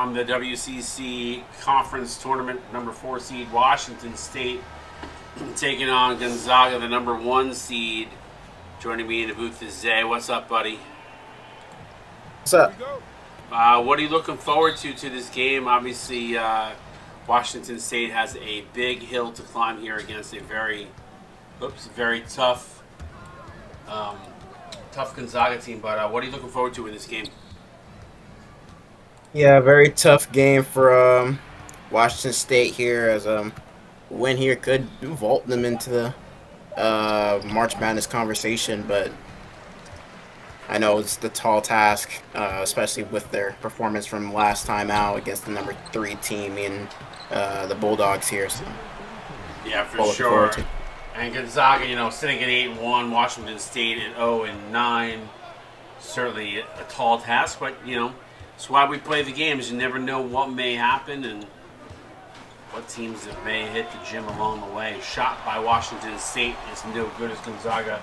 from the WCC Conference Tournament, number 4 seed Washington State taking on Gonzaga, the number 1 seed. Joining me in the booth is Zay. What's up, buddy? What's up? What are you looking forward to this game? Obviously, Washington State has a big hill to climb here against a very tough Gonzaga team. But what are you looking forward to in this game? Yeah, very tough game for Washington State here, as win here could vault them into the March Madness conversation, but I know it's the tall task, especially with their performance from last time out against the number 3 team in the Bulldogs here. So yeah, for sure. And Gonzaga, sitting at 8-1, Washington State at 0-9, certainly a tall task, but it's why we play the games. You never know what may happen and what teams that may hit the gym along the way. Shot by Washington State is no good as Gonzaga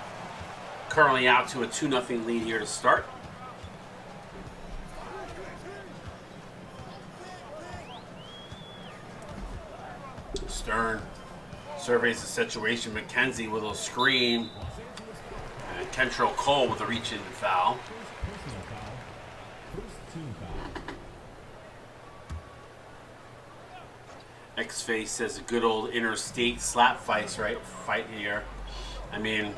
currently out to a 2-0 lead here to start. Stern surveys the situation. McKenzie with a screen. And Kentrell Cole with a reach-in foul. X-Face says a good old interstate slap fight here. I mean,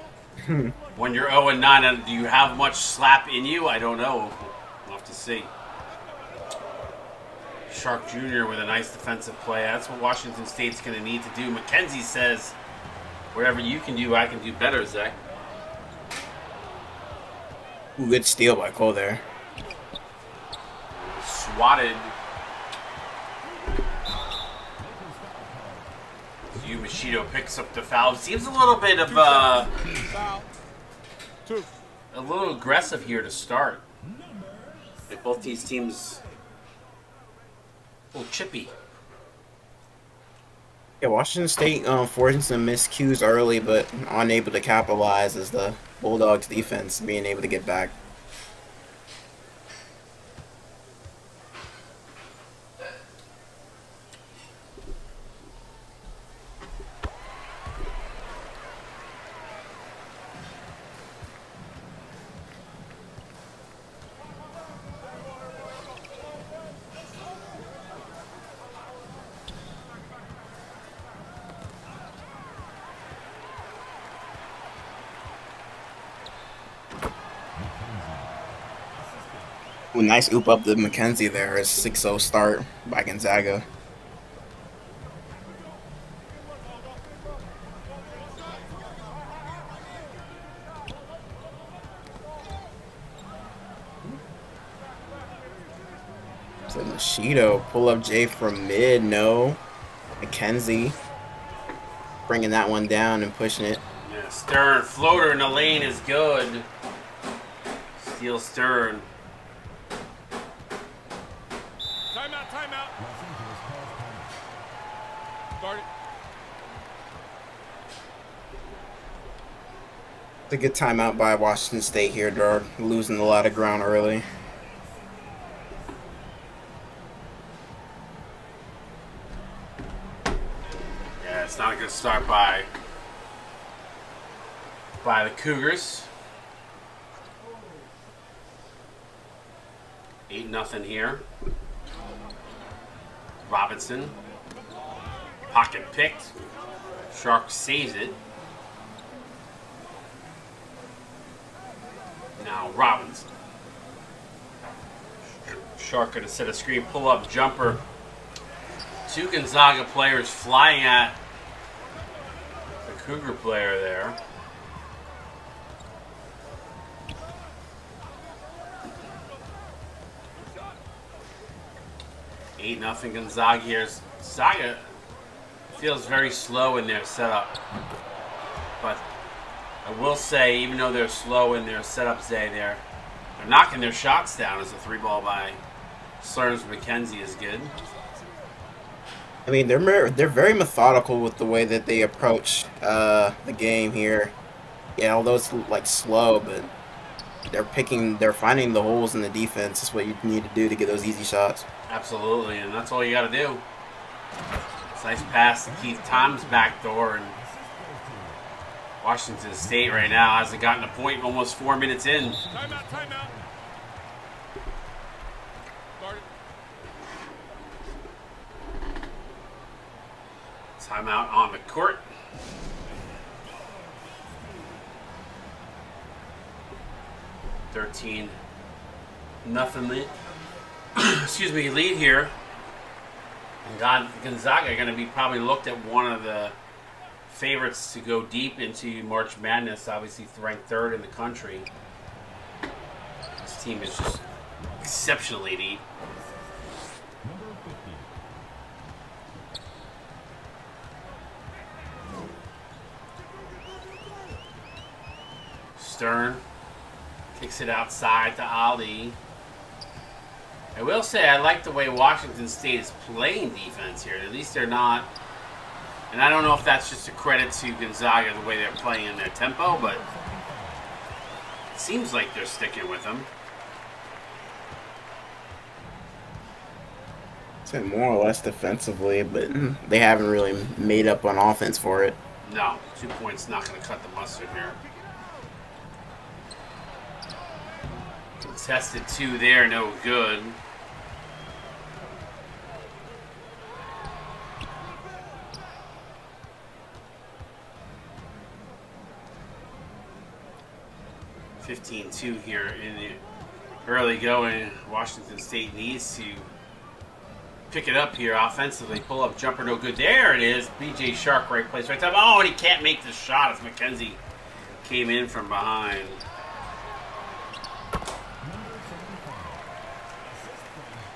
when you're 0-9, do you have much slap in you? I don't know. We'll have to see. Shark Jr. with a nice defensive play. That's what Washington State's going to need to do. McKenzie says, whatever you can do, I can do better, Zach. Ooh, good steal by Cole there. Swatted. Machito picks up the foul. Seems a little bit of a little aggressive here to start. Like both these teams a little chippy. Yeah, Washington State forcing some miscues early, but unable to capitalize as the Bulldogs defense being able to get back. Ooh, nice oop up the McKenzie there. A 6-0 start by Gonzaga. So Machito, pull up J from mid, no. McKenzie bringing that one down and pushing it. Yeah, Stern, floater in the lane is good. Steal Stern. Timeout. Start it. It's a good timeout by Washington State here. They're losing a lot of ground early. Yeah, it's not a good start by the Cougars. 8-0 here. Robinson. Pocket picked. Shark saves it. Now Robinson. Shark gonna set a screen, pull up jumper. 2 Gonzaga players flying at the Cougar player there. Nothing Gonzaga here. Gonzaga feels very slow in their setup. But I will say, even though they're slow in their setup, they're knocking their shots down as a 3-ball by Slurms McKenzie is good. I mean, they're very methodical with the way that they approach the game here. Yeah, although it's like slow, but they're finding the holes in the defense. Is what you need to do to get those easy shots. Absolutely, and that's all you got to do. It's a nice pass to Keith Tom's back door, and Washington State right now hasn't gotten a point almost 4 minutes in. Timeout, timeout. Guard it. Timeout on the court. Nothing lead. Excuse me, lead here. And Gonzaga are going to be probably looked at one of the favorites to go deep into March Madness. Obviously, ranked third in the country. This team is just exceptionally deep. Stern kicks it outside to Ali. I will say I like the way Washington State is playing defense here. At least they're not, and I don't know if that's just a credit to Gonzaga the way they're playing in their tempo, but it seems like they're sticking with them. Say more or less defensively, but they haven't really made up on offense for it. No, 2 points not going to cut the mustard here. Contested 2 there, no good. (15-2) here in the early going. Washington State needs to pick it up here offensively. Pull up jumper, no good. There it is. BJ Shark, right place, right time. Oh, and he can't make the shot as McKenzie came in from behind.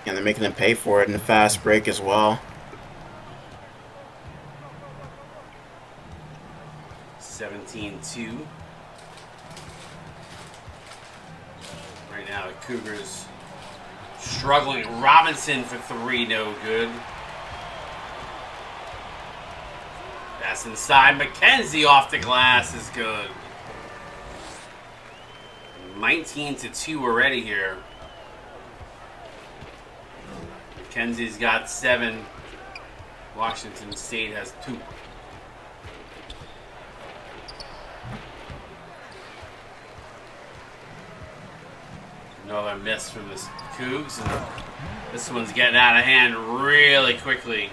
And they're making them pay for it in the fast break as well. 17-2. Right now, the Cougars struggling. Robinson for 3, no good. That's inside. McKenzie off the glass is good. 19-2 already here. McKenzie's got 7. Washington State has 2. Another miss from the Cougs, and this one's getting out of hand really quickly.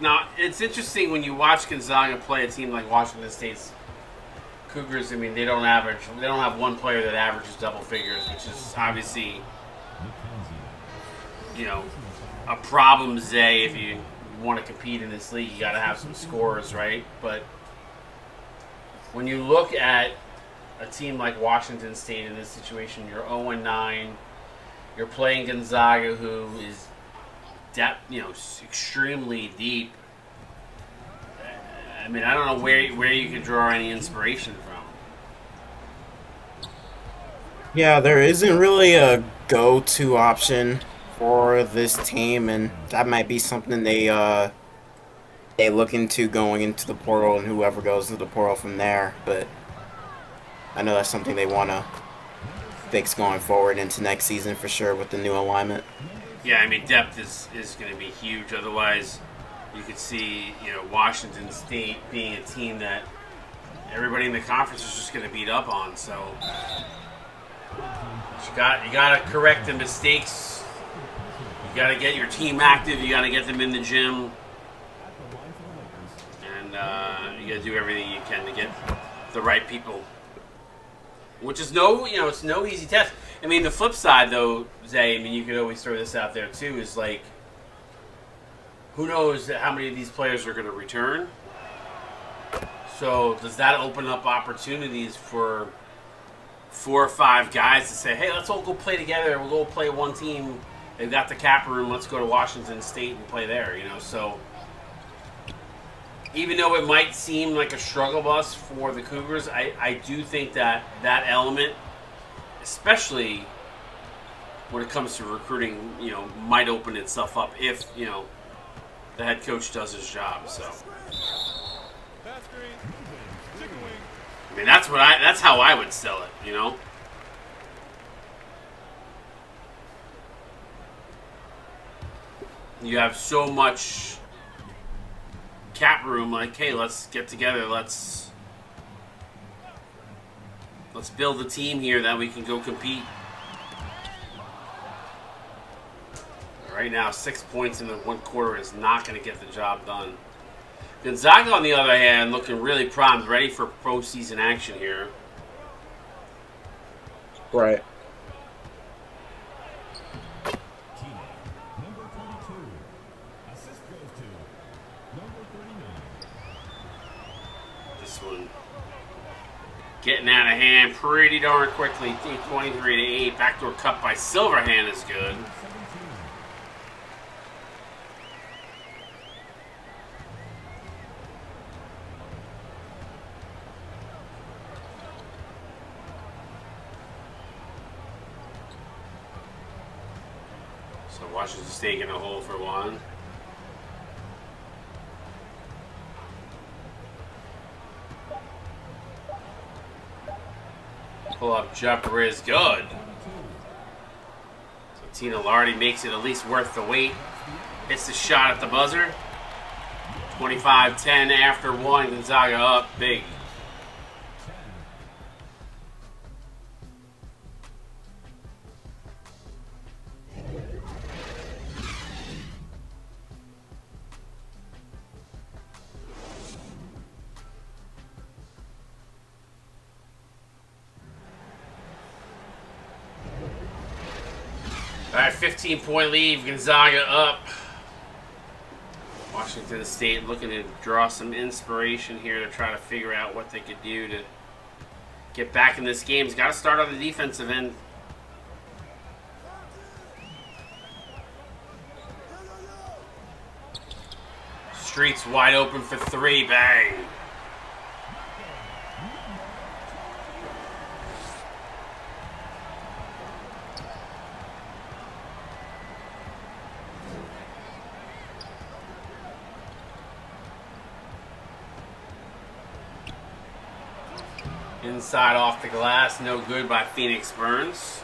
Now, it's interesting when you watch Gonzaga play a team like Washington State's Cougars. I mean, they don't have one player that averages double figures, which is obviously, you know, a problem, Zay. If you want to compete in this league, you got to have some scorers, right? But when you look at a team like Washington State in this situation, you're 0-9. You're playing Gonzaga, who is extremely deep. I mean, I don't know where you can draw any inspiration from. Yeah, there isn't really a go-to option for this team, and that might be something they look into going into the portal, and whoever goes to the portal from there. But I know that's something they want to fix going forward into next season for sure with the new alignment. Yeah, I mean, depth is going to be huge. Otherwise, you could see, Washington State being a team that everybody in the conference is just going to beat up on. So you got to correct the mistakes. You got to get your team active. You got to get them in the gym, and you got to do everything you can to get the right people. Which is it's no easy task. I mean, the flip side, though, Zay, I mean, you could always throw this out there, too, is like, who knows how many of these players are going to return? So does that open up opportunities for 4 or 5 guys to say, hey, let's all go play together. We'll go play one team. They've got the cap room. Let's go to Washington State and play there, So even though it might seem like a struggle bus for the Cougars, I do think that element, especially when it comes to recruiting, might open itself up if, the head coach does his job. So, I mean, that's how I would sell it, you have so much cap room. Like, hey, let's get together. Let's build a team here that we can go compete. Right now, 6 points in the one quarter is not going to get the job done. Gonzaga, on the other hand, looking really primed, ready for postseason action here. Right. This one getting out of hand pretty darn quickly. 23-8. Backdoor cut by Silverhand is good. So Washington State in a hole for one. Pull up jumper is good. So Tina Lardy makes it at least worth the wait. Hits the shot at the buzzer. 25-10 after one. Gonzaga up big. All right, 15-point lead. Gonzaga up. Washington State looking to draw some inspiration here to try to figure out what they could do to get back in this game. It's got to start on the defensive end. Streets wide open for three. Bang. Inside off the glass, no good by Phoenix Burns.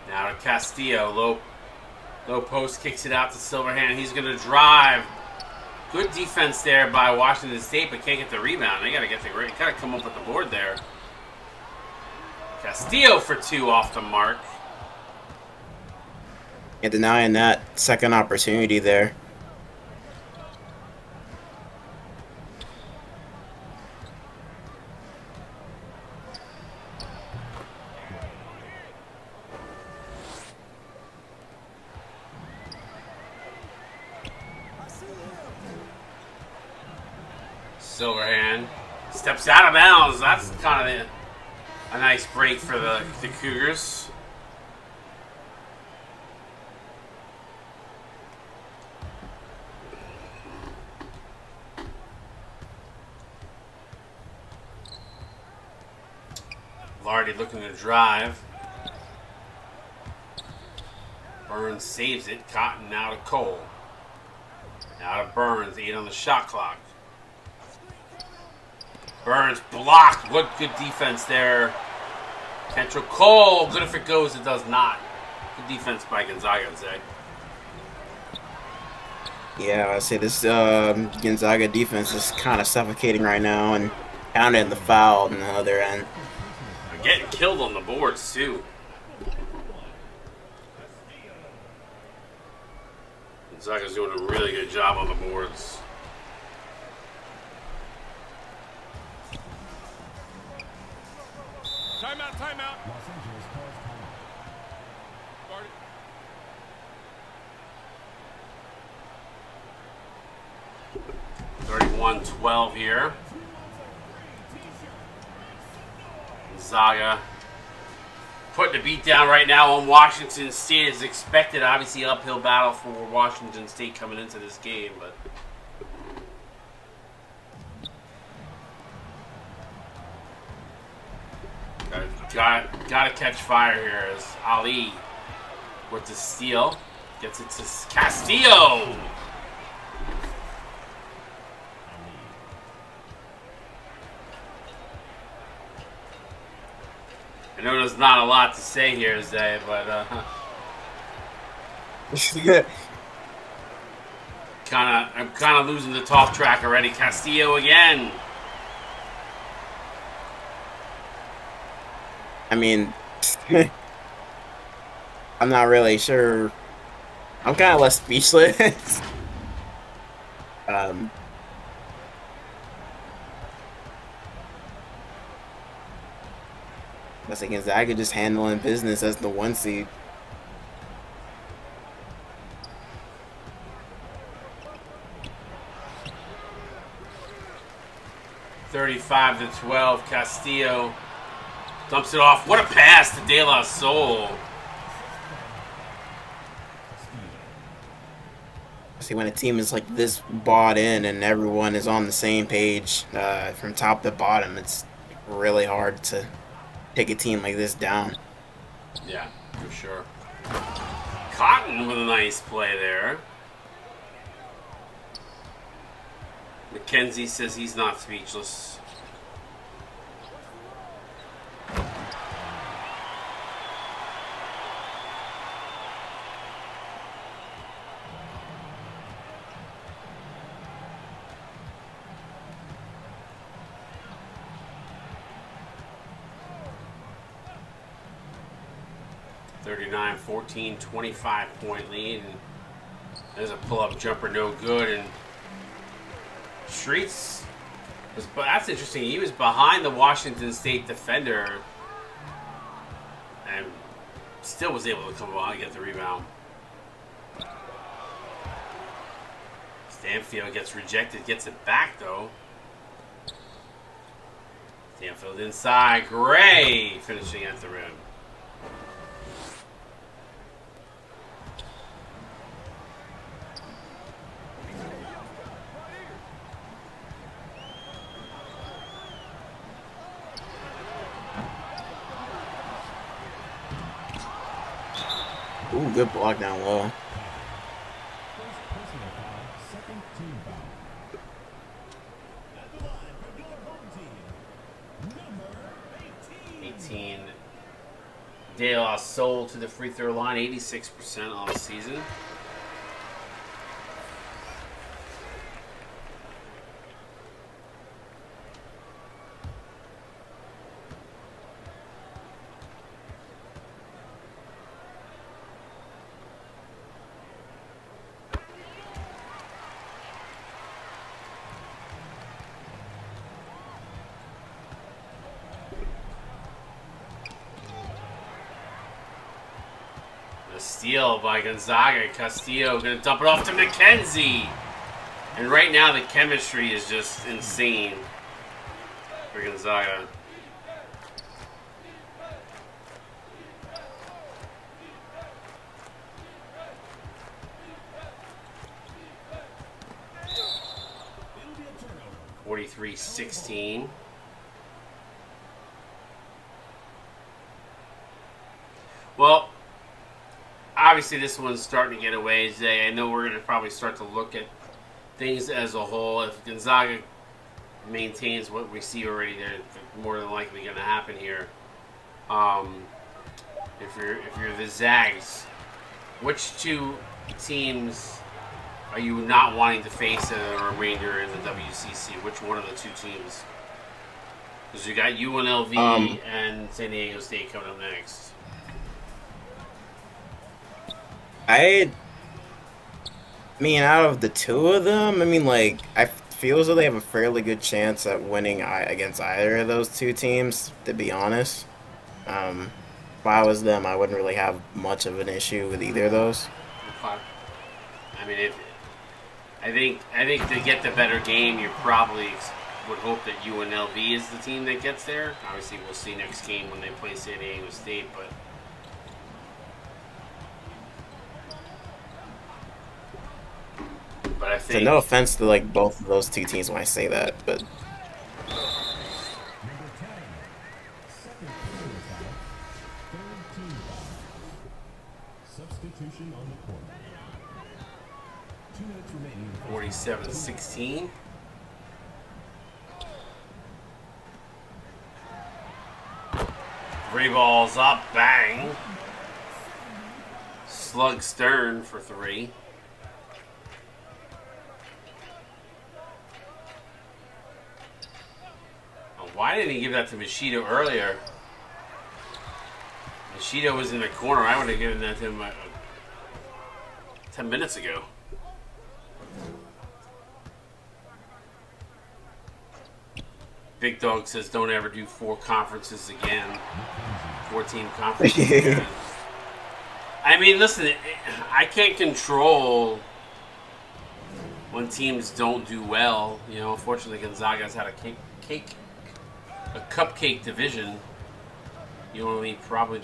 Now to Castillo, low post, kicks it out to Silverhand. He's going to drive. Good defense there by Washington State, but can't get the rebound. They got to get the got to come up with the board there. Castillo for two off the mark. And denying that second opportunity there. Silverhand steps out of bounds. That's kind of a nice break for the Cougars. Lardy looking to drive. Burns saves it. Cotton now to Cole. Now to Burns. 8 on the shot clock. Burns blocked. What good defense there. Potential Cole. Good if it goes. It does not. Good defense by Gonzaga, I'd say. Yeah, I'd say this Gonzaga defense is kind of suffocating right now and pounding the foul on the other end. They're getting killed on the boards, too. Gonzaga's doing a really good job on the boards. Timeout, timeout. 31-12 here. Gonzaga putting the beat down right now on Washington State as expected. Obviously, uphill battle for Washington State coming into this game, but gotta catch fire here as Ali with the steal gets it to Castillo. I know there's not a lot to say here, Zay, but I'm kind of losing the talk track already. Castillo again. I mean, I'm not really sure. I'm kind of less speechless. I was thinking Gonzaga just handling business as the 1 seed. (35-12). Castillo dumps it off. What a pass to De La Soul. See, when a team is like this bought in and everyone is on the same page from top to bottom, it's really hard to take a team like this down. Yeah, for sure. Cotton with a nice play there. McKenzie says he's not speechless. (39-14), 25-point lead, and there's a pull-up jumper, no good. And Streets was, but that's interesting. He was behind the Washington State defender, and still was able to come along and get the rebound. Stanfield gets rejected, gets it back though. Stanfield inside, Gray finishing at the rim. Ooh, good block down low. De La Soul to the free throw line, 86% all season. Steal by Gonzaga. Castillo going to dump it off to McKenzie. And right now the chemistry is just insane for Gonzaga. (43-16). Well, obviously, this one's starting to get away today. I know we're going to probably start to look at things as a whole. If Gonzaga maintains what we see already, they're more than likely going to happen here. If you're the Zags, which two teams are you not wanting to face in the remainder in the WCC? Which one of the two teams? Because you got UNLV and San Diego State coming up next. I mean, out of the two of them, I mean, like, I feel as though they have a fairly good chance at winning against either of those two teams, to be honest. If I was them, I wouldn't really have much of an issue with either of those. I mean, I think to get the better game, you probably would hope that UNLV is the team that gets there. Obviously, we'll see next game when they play San Diego State, but I think, so no offense to like both of those two teams when I say that, but substitution on the court. 2 minutes remaining. 47-16. 3 balls up, bang. Slug Stern for 3. Why didn't he give that to Machido earlier? Machido was in the corner. I would have given that to him 10 minutes ago. Big Dog says don't ever do 4 conferences again. 14 conferences again. I mean, listen, I can't control when teams don't do well. You know, unfortunately, Gonzaga's had a cupcake division. You only probably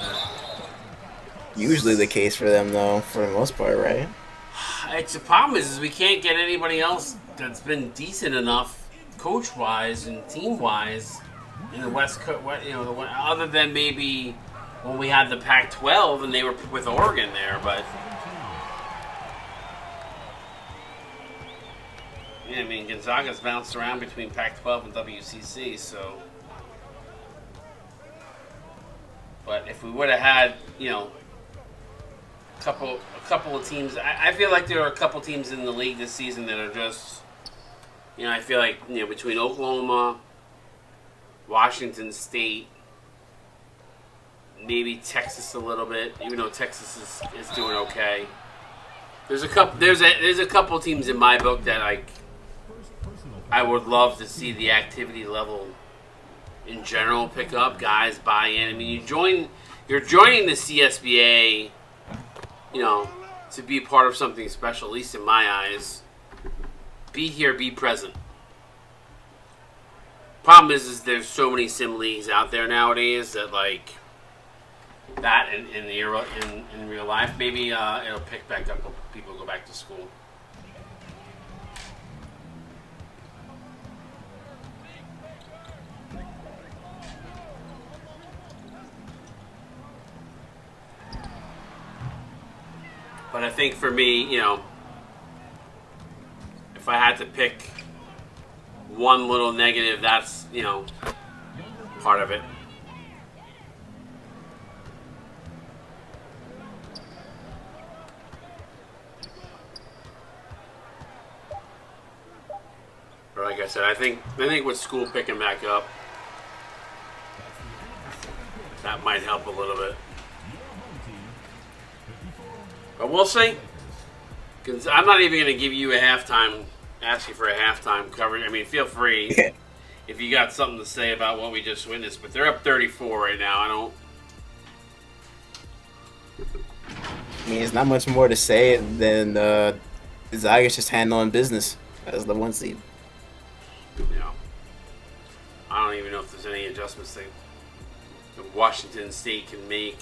Usually the case for them, though, for the most part, right? It's the problem is we can't get anybody else that's been decent enough, coach-wise and team-wise, in the West Coast. You know, other than maybe when we had the Pac-12 and they were with Oregon there, but yeah, I mean Gonzaga's bounced around between Pac-12 and WCC, so. But if we would have had, you know, a couple of teams, I feel like there are a couple teams in the league this season that are just, you know, I feel like, you know, between Oklahoma, Washington State, maybe Texas a little bit, even though Texas is doing okay. There's a couple teams in my book that I would love to see the activity level in general pick up, guys buy in. I mean, you're joining the CSBA, you know, to be part of something special, at least in my eyes. Be here, be present. Problem is there's so many sim leagues out there nowadays that like that in real life, maybe it'll pick back up when people go back to school. But I think for me, you know, if I had to pick one little negative, that's, you know, part of it. But like I said, I think with school picking back up, that might help a little bit. But we'll see. I'm not even going to give you a halftime, ask you for a halftime coverage. I mean, feel free if you got something to say about what we just witnessed. But they're up 34 right now. I mean, it's not much more to say than Gonzaga's just handling business as the 1 seed. You know, I don't even know if there's any adjustments that Washington State can make.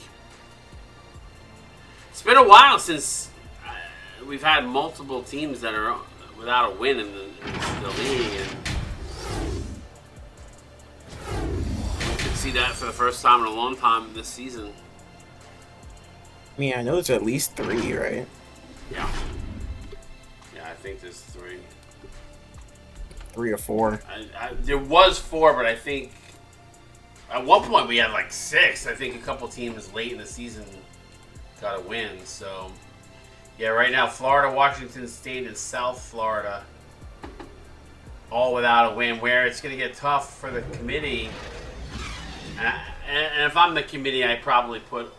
It's been a while since we've had multiple teams that are without a win in the league, and you can see that for the first time in a long time this season. I mean, I know there's at least 3, right? Yeah. Yeah, I think there's 3. 3 or 4. There was 4, but I think at one point we had like 6. I think a couple teams late in the season got a win. So, yeah, right now Florida, Washington State, and South Florida all without a win, where it's going to get tough for the committee. And if I'm the committee, I probably put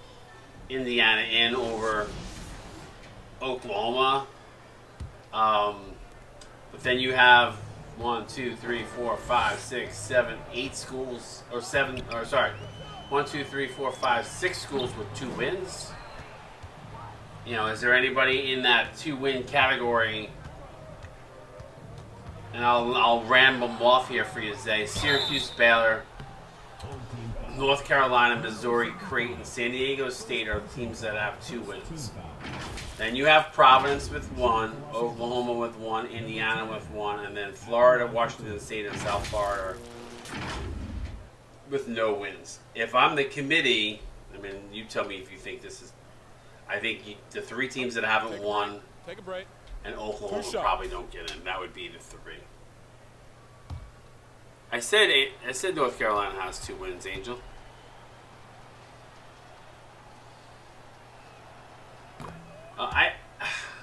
Indiana in over Oklahoma. But then you have 1, 2, 3, 4, 5, 6, 7, 8 schools, or 7, or sorry, 1, 2, 3, 4, 5, 6 schools with 2 wins. You know, is there anybody in that 2-win category? And I'll ramble them off here for you today. Syracuse, Baylor, North Carolina, Missouri, Creighton, San Diego State are teams that have 2 wins. Then you have Providence with 1, Oklahoma with 1, Indiana with 1, and then Florida, Washington State, and South Florida with no wins. If I'm the committee, I mean, you tell me if you think this is. I think the 3 teams that haven't won, Take a break. and Oklahoma probably don't get in. That would be the 3. I said North Carolina has 2 wins, Angel.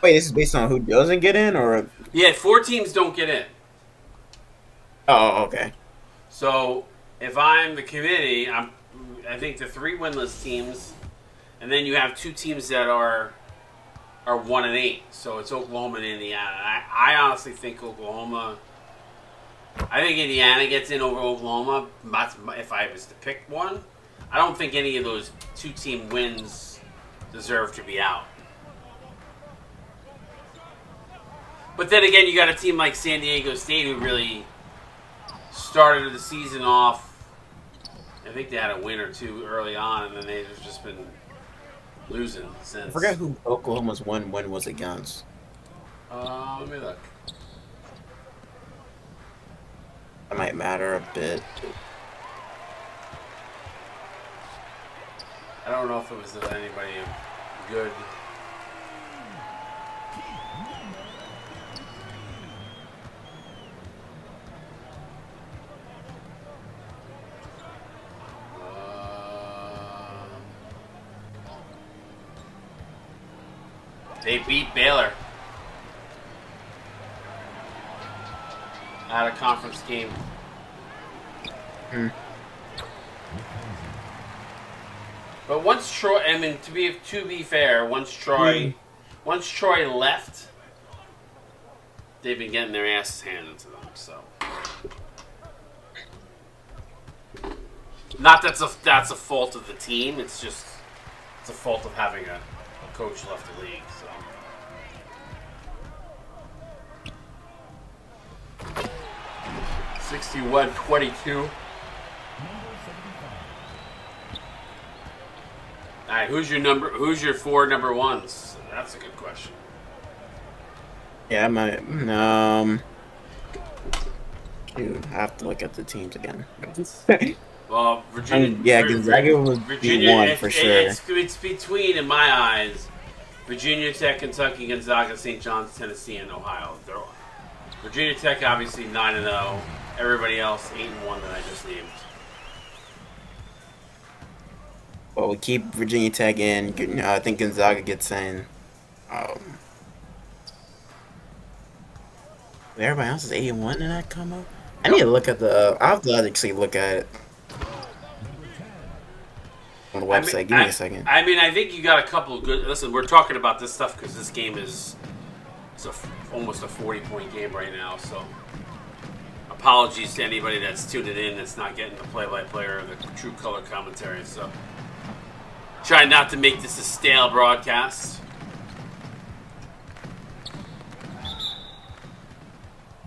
Wait, this is based on who doesn't get in, or? Yeah, 4 teams don't get in. Oh, okay. So if I'm the committee, I think the 3 winless teams, and then you have 2 teams that are 1-8. So it's Oklahoma and Indiana. I honestly think Oklahoma. I think Indiana gets in over Oklahoma. If I was to pick one, I don't think any of those 2-team wins deserve to be out. But then again, you got a team like San Diego State who really started the season off. I think they had a win or 2 early on, and then they've just been losing since. I forgot who Oklahoma's one win was against. Let me look. That might matter a bit. I don't know if it was anybody good. They beat Baylor. At a conference game. But once Troy, I mean, to be fair, once Troy left, they've been getting their asses handed to them. So, not that's a fault of the team. It's a fault of having a coach left the league. So. 61-22. All right, who's your 4 number ones? That's a good question. Yeah, I might. Dude, I have to look at the teams again. Well, Virginia. Yeah, Gonzaga would be one for sure. It's between, in my eyes, Virginia Tech, Kentucky, Gonzaga, St. John's, Tennessee, and Ohio. Virginia Tech obviously 9-0. Everybody else 8-1 that I just named. Well, we keep Virginia Tech in. I think Gonzaga gets in. Everybody else is 8-1 in that combo. I need to look at the. I'll have to actually look at it on the website. Give me a second. I mean, I think you got a couple of good. Listen, we're talking about this stuff because this game is almost a 40-point game right now. So, apologies to anybody that's tuned in that's not getting the play-by-play or the true color commentary. So, try not to make this a stale broadcast.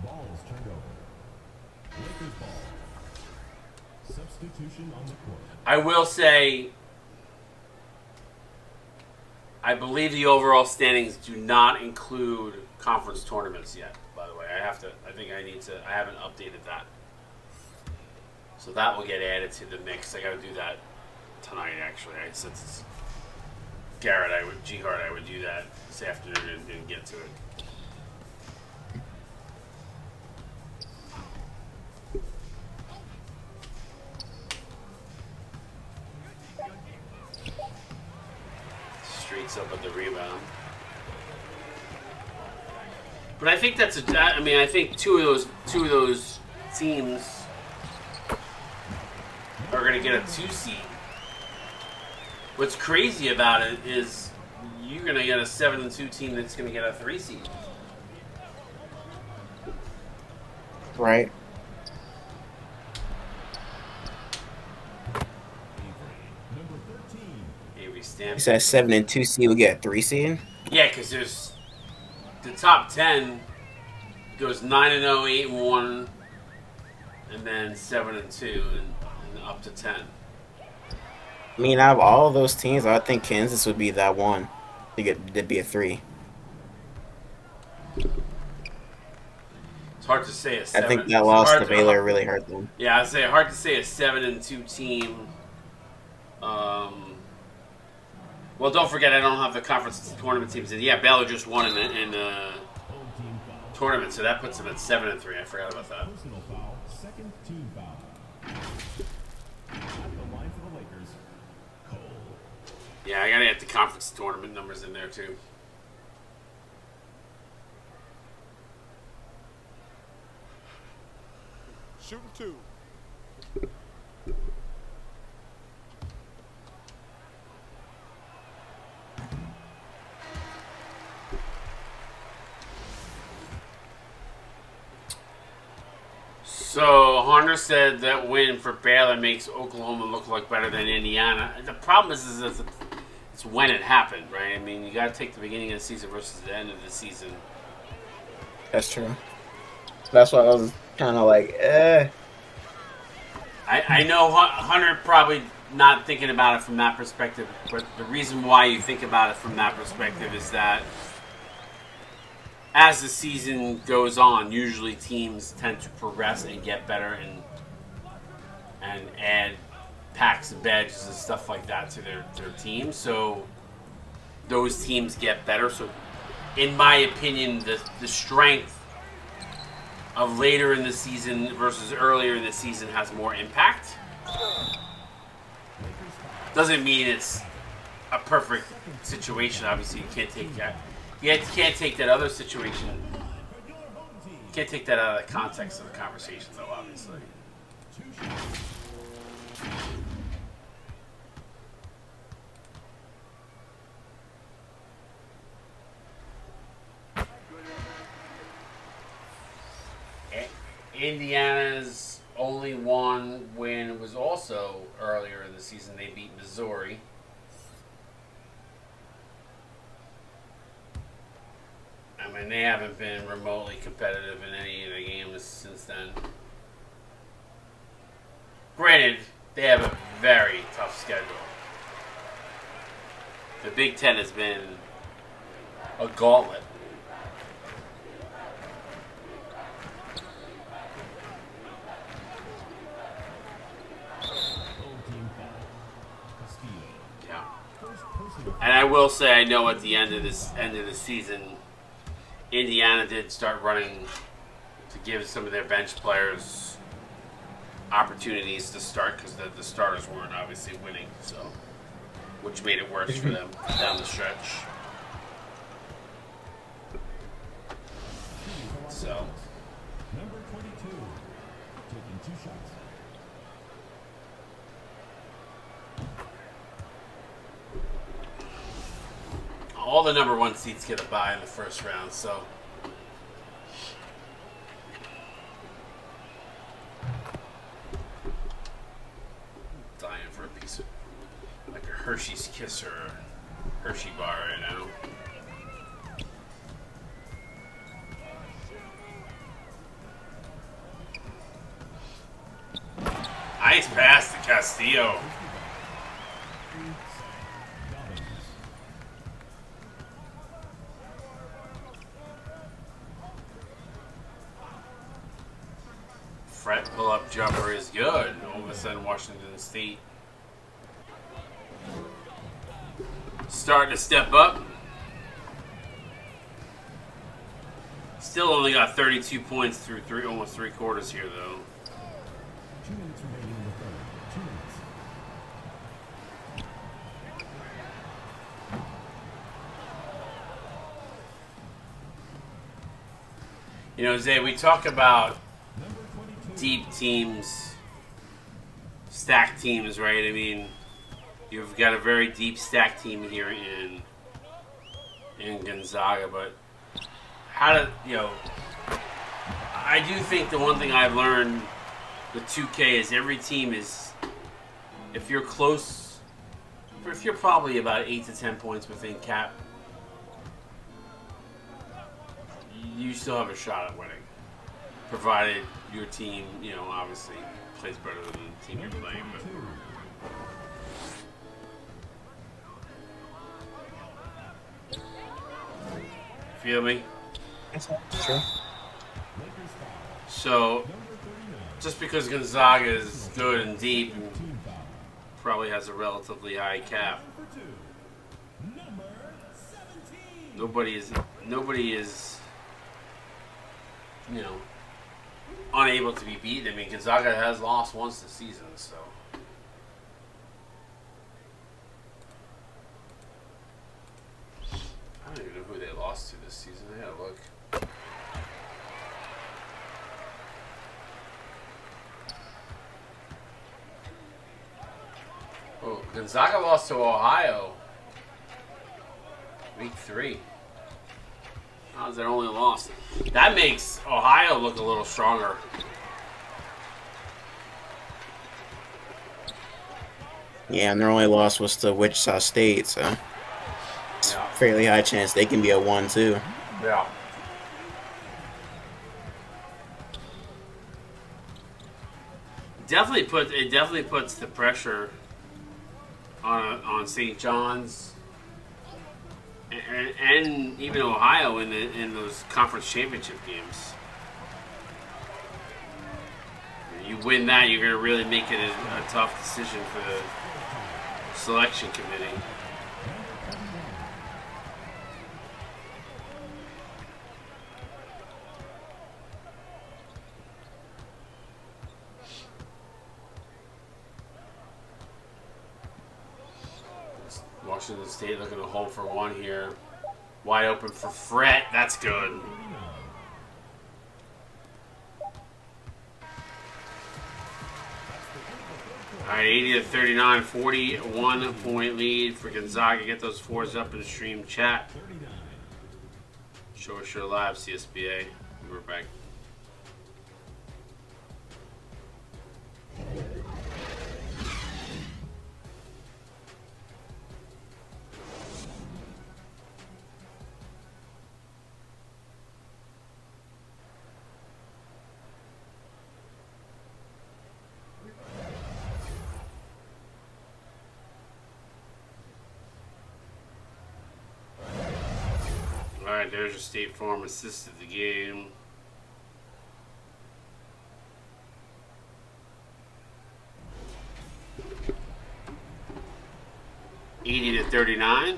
Balls turned over. Lakers ball. Substitution on the court. I will say, I believe the overall standings do not include conference tournaments yet. By the way, I think I haven't updated that. So that will get added to the mix. I got to do that tonight, actually. Since it's Garrett, G-Hart, I would do that this afternoon and get to it. Streets up at the rebound. But I think I think two of those teams are going to get a 2 seed. What's crazy about it is you're going to get a 7-2 team that's going to get a 3 seed. Right. Number 13. Avery Stamp. You said 7-2 seed will get a 3 seed. Yeah, because there's the top 10 goes 9-0, 8-1, and then 7-2, and up to 10. I mean, out of all of those teams, I think Kansas would be that one to be a 3. It's hard to say a 7. I think that loss to Baylor really hurt them. Yeah, I'd say hard to say a 7-2 team. Well, don't forget I don't have the conference tournament teams in. Yeah, Baylor just won in the tournament, so that puts them at 7-3. I forgot about that. Personal foul. Second team foul. At the line for the Lakers. Cole. Yeah, I gotta get the conference tournament numbers in there too. Shooting 2. So Hunter said that win for Baylor makes Oklahoma look like better than Indiana. The problem is it's when it happened, right? I mean, you got to take the beginning of the season versus the end of the season. That's true. That's why I was kind of like, eh. I know Hunter probably not thinking about it from that perspective, but the reason why you think about it from that perspective is that as the season goes on, usually teams tend to progress and get better and add packs and badges and stuff like that to their team. So those teams get better. So in my opinion, the strength of later in the season versus earlier in the season has more impact. Doesn't mean it's a perfect situation. Obviously, you can't take that. You can't take that other situation. You can't take that out of the context of the conversation, though. Obviously. Indiana's only one win was also earlier in the season. They beat Missouri. I mean, they haven't been remotely competitive in any of the games since then. Granted, they have a very tough schedule. The Big Ten has been a gauntlet. And I will say, I know at the end of the season, Indiana did start running to give some of their bench players opportunities to start because the starters weren't obviously winning, so which made it worse for them down the stretch. So. Number 22, taking 2 shots. All the number 1 seeds get a bye in the first round, so dying for a piece of like a Hershey's Kiss or a Hershey bar right now. Nice pass to Castillo. Fret pull-up jumper is good. All of a sudden, Washington State starting to step up. Still only got 32 points through almost 3 quarters here, though. 2 minutes remaining in the third. 2 minutes. You know, Zay, we talk about deep teams, stacked teams, right? I mean, you've got a very deep stacked team here in Gonzaga, but I do think the one thing I've learned with 2K is every team is, if you're close, if you're probably about 8 to 10 points within cap, you still have a shot at winning, provided your team, obviously plays better than the team you're playing. But feel me? Sure. So, just because Gonzaga is good and deep and probably has a relatively high cap, nobody is unable to be beaten. I mean, Gonzaga has lost once this season, so. I don't even know who they lost to this season. I gotta look. Gonzaga lost to Ohio. Week 3. How's their only loss? That makes Ohio look a little stronger. Yeah, and their only loss was to Wichita State, so it's Yeah. fairly high chance they can be a 1-2. Yeah. It definitely puts the pressure on St. John's and even Ohio in those conference championship games. You win that, you're going to really make it a tough decision for the selection committee. Washington State looking to hold for 1 here. Wide open for Fret. That's good. All right, 80-39, 41-point lead for Gonzaga. Get those 4s up in the stream chat. Show us your live, CSBA. We're back. Alright, there's your State Farm assist of the game. $80-39.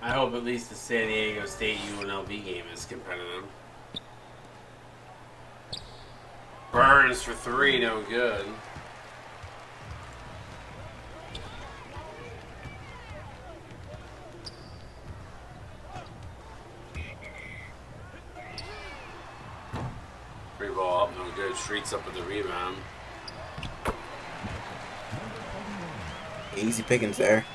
I hope at least the San Diego State UNLV game is competitive. Burns for 3, no good. Free ball up, no good. Streets up with the rebound. Easy pickings there.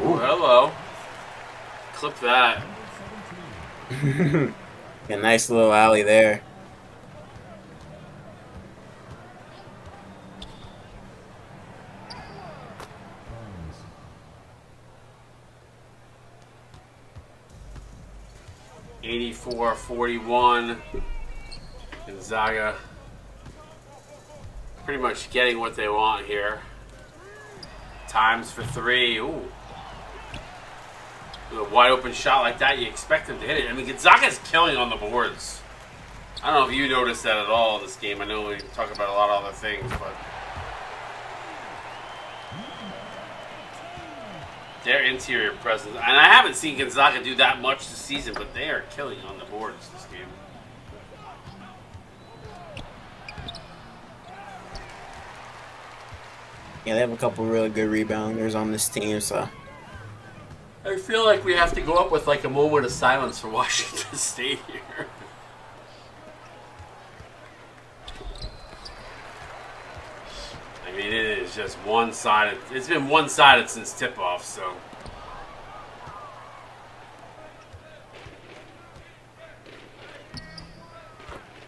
Ooh, hello. Clip that. A nice little alley there. $84-41. Gonzaga pretty much getting what they want here. Times for 3. Ooh. With a wide open shot like that, you expect them to hit it. I mean, Gonzaga's killing on the boards. I don't know if you noticed that at all in this game. I know we talk about a lot of other things, but their interior presence. And I haven't seen Gonzaga do that much this season, but they are killing on the boards this game. Yeah, they have a couple really good rebounders on this team, so I feel like we have to go up with like a moment of silence for Washington State here. I mean, it is just one-sided. It's been one-sided since tip-off, so.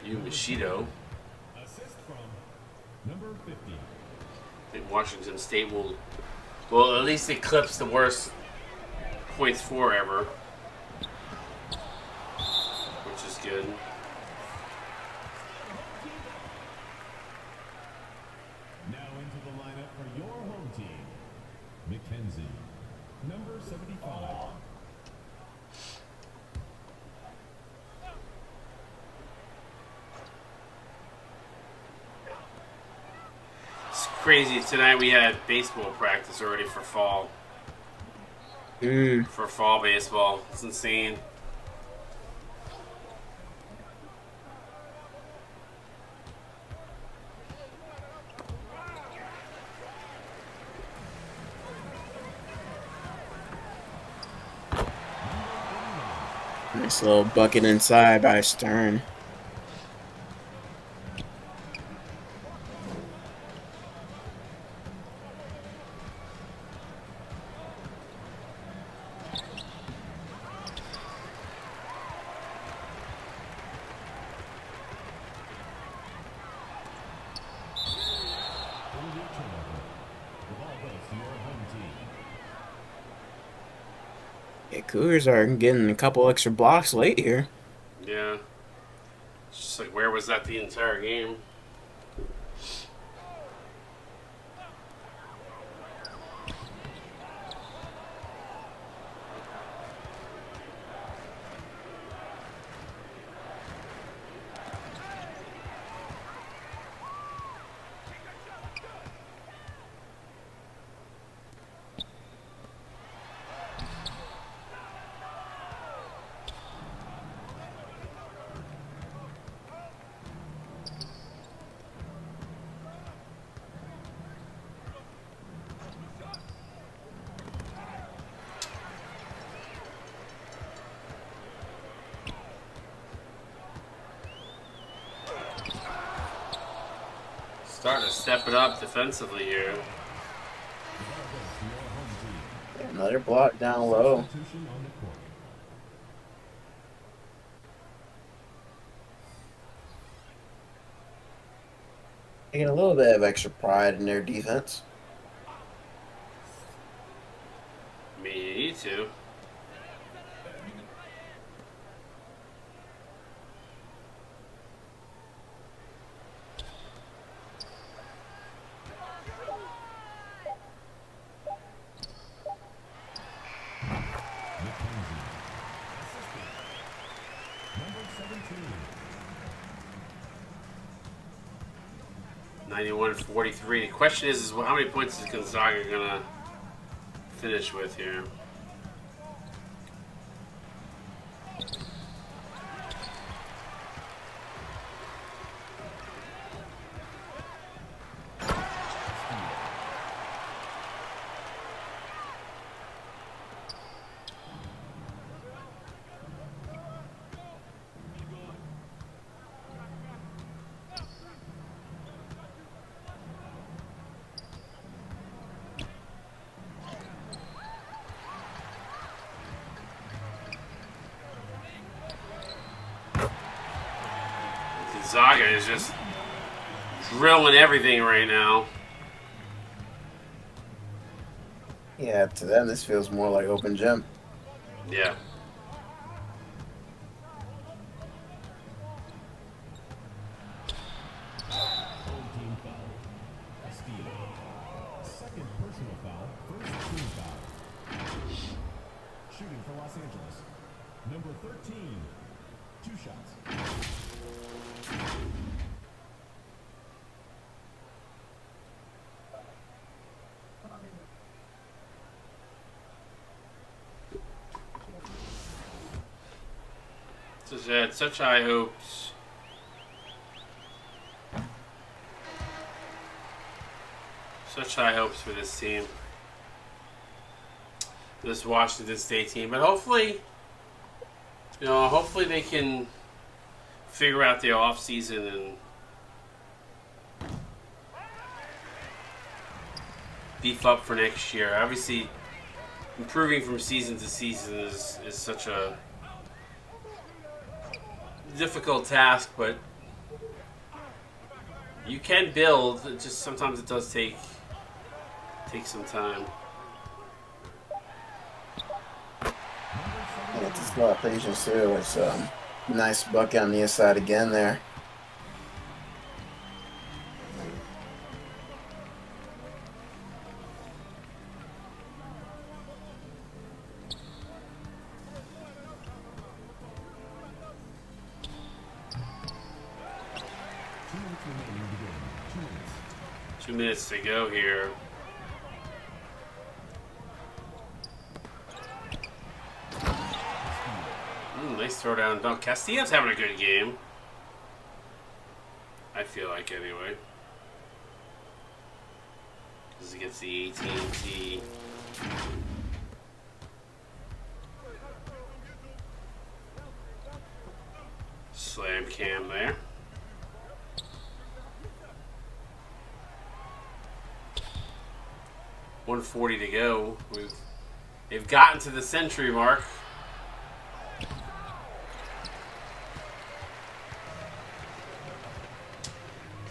Machido. Assist from number 50. I think Washington State will, well, at least eclipse the worst points for ever, which is good. Now into the lineup for your home team. Mackenzie, number 75. It's crazy. Tonight we had baseball practice already for fall. For fall baseball. It's insane. Nice little bucket inside by Stern. Yeah, Cougars are getting a couple extra blocks late here. Yeah. It's just like, where was that the entire game? Starting to step it up defensively here. Another block down low. Taking a little bit of extra pride in their defense. Me too. Number 43. The question is how many points is Gonzaga gonna finish with here? Gonzaga is just drilling everything right now. Yeah, to them this feels more like open gym. Yeah. Second personal foul, first team foul. Shooting for Los Angeles. Number 13. 2 shots. Just had such high hopes. Such high hopes for this team. This Washington State team. But hopefully, hopefully they can figure out their off season and beef up for next year. Obviously, improving from season to season is such a difficult task, but you can build. It just sometimes it does take some time. Yeah, it's just a lot of patience too. It's nice bucket on the inside again there. Two minutes to go here. Nice throw down dunk. Castillo's having a good game. I feel like anyway. Because he gets the AT&T. 140 to go. They've gotten to the century mark.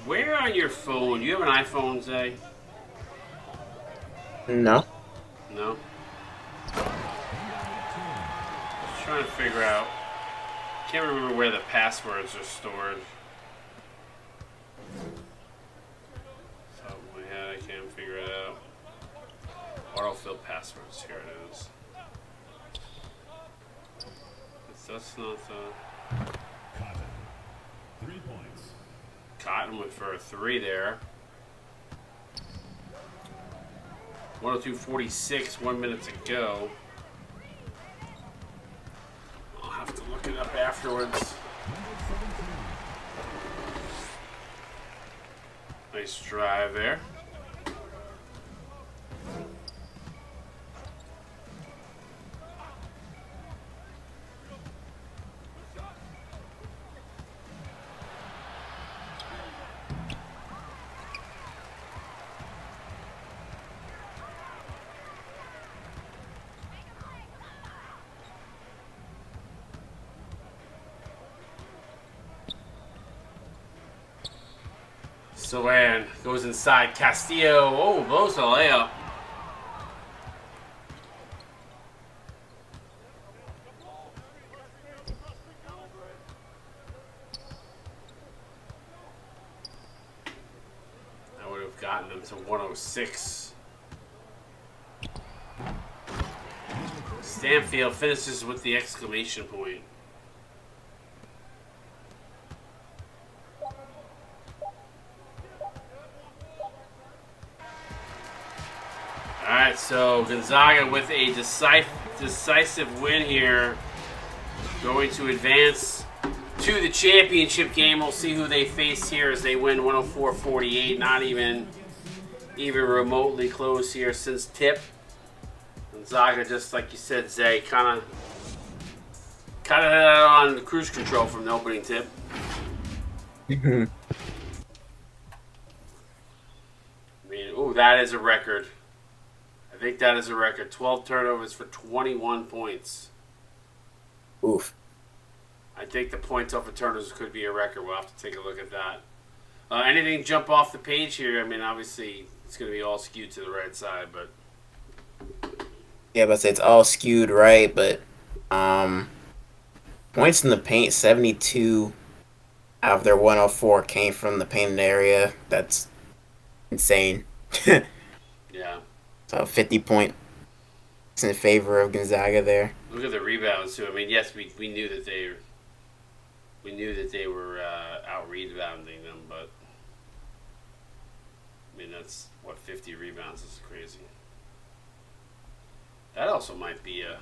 Where on your phone? Do you have an iPhone, Zay? No. No? Just trying to figure out. Can't remember where the passwords are stored. Top of my head, I can't figure it out. Autofill passwords. Here it is. That's not the... Cotton. 3 points. Cotton went for a 3 there. 102.46, 1 minute to go. I'll have to look it up afterwards. Nice drive there. Salan goes inside. Castillo. Oh, blows the layup. That would have gotten them to 106. Stanfield finishes with the exclamation point. Alright, so Gonzaga with a decisive win here. Going to advance to the championship game. We'll see who they face here as they win 104-48. Not even remotely close here since tip. Gonzaga, just like you said, Zay, kind of on cruise control from the opening tip. I mean, ooh, that is a record. I think that is a record. 12 turnovers for 21 points. Oof. I think the points off of turnovers could be a record. We'll have to take a look at that. Anything jump off the page here? I mean, obviously, it's going to be all skewed to the right side, but... Yeah, but it's all skewed right, but points in the paint, 72 out of their 104 came from the painted area. That's insane. Yeah. So 50 points in favor of Gonzaga there. Look at the rebounds too. I mean, yes, we knew that they were out rebounding them, but I mean that's what 50 rebounds is crazy. That also might be a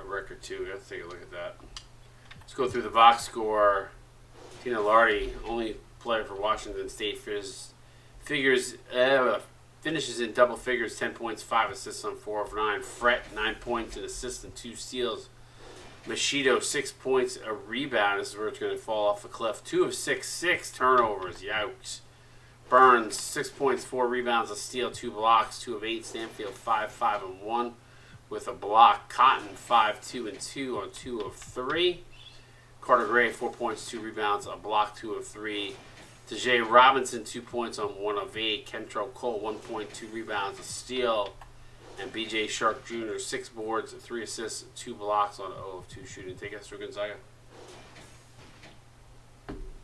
record too. Let's take a look at that. Let's go through the box score. Tina Lardy, only player for Washington State, finishes in double figures, 10 points, 5 assists on 4 of 9. Fret, 9 points, an assist, and 2 steals. Machido, 6 points, a rebound. This is where it's going to fall off the cliff. 2 of 6, 6 turnovers. Yikes. Burns, 6 points, 4 rebounds, a steal, 2 blocks. 2 of 8. Stanfield, 5, 5, and 1 with a block. Cotton, 5, 2, and 2 on 2 of 3. Carter Gray, 4 points, 2 rebounds, a block, 2 of 3. Tajay Robinson, 2 points on 1 of 8. Kentrell Cole, 1 point, 2 rebounds, a steal. And B.J. Shark Jr., 6 boards, 3 assists, 2 blocks on 0 of 2 shooting. Take us through Gonzaga.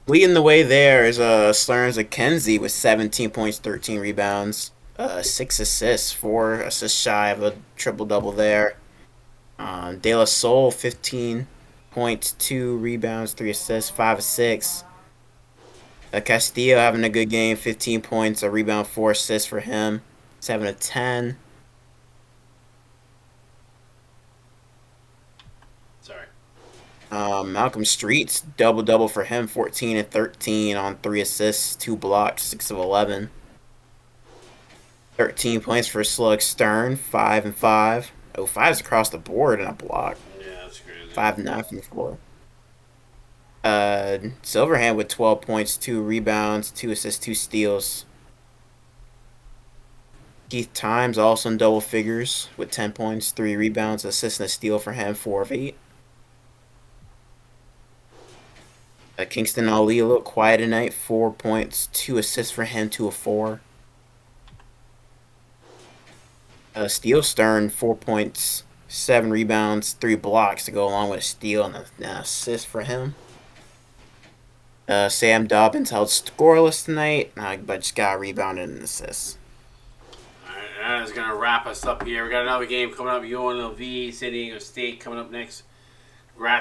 Leading the way there is Slurns McKenzie with 17 points, 13 rebounds, 6 assists, 4 assists shy of a triple-double there. De La Soul, 15 points, 2 rebounds, 3 assists, 5 of 6. Castillo having a good game, 15 points, a rebound, 4 assists for him, 7 of 10. Sorry. Malcolm Streets, double-double for him, 14 and 13 on 3 assists, 2 blocks, 6 of 11. 13 points for Slug Stern, 5 and 5. Oh, 5's across the board and a block. Yeah, that's crazy. 5 and 9 from the floor. Silverhand with 12 points, 2 rebounds, 2 assists, 2 steals. Keith Times also in double figures with 10 points, 3 rebounds, assist, and a steal for him, 4 of 8. Kingston Ali a little quiet tonight, 4 points, 2 assists for him, 2 of 4. Steel Stern, 4 points, 7 rebounds, 3 blocks to go along with a steal and an assist for him. Sam Dobbins held scoreless tonight, but just got a rebound and an assist. Alright, that is going to wrap us up here. We got another game coming up. UNLV, San Diego State coming up next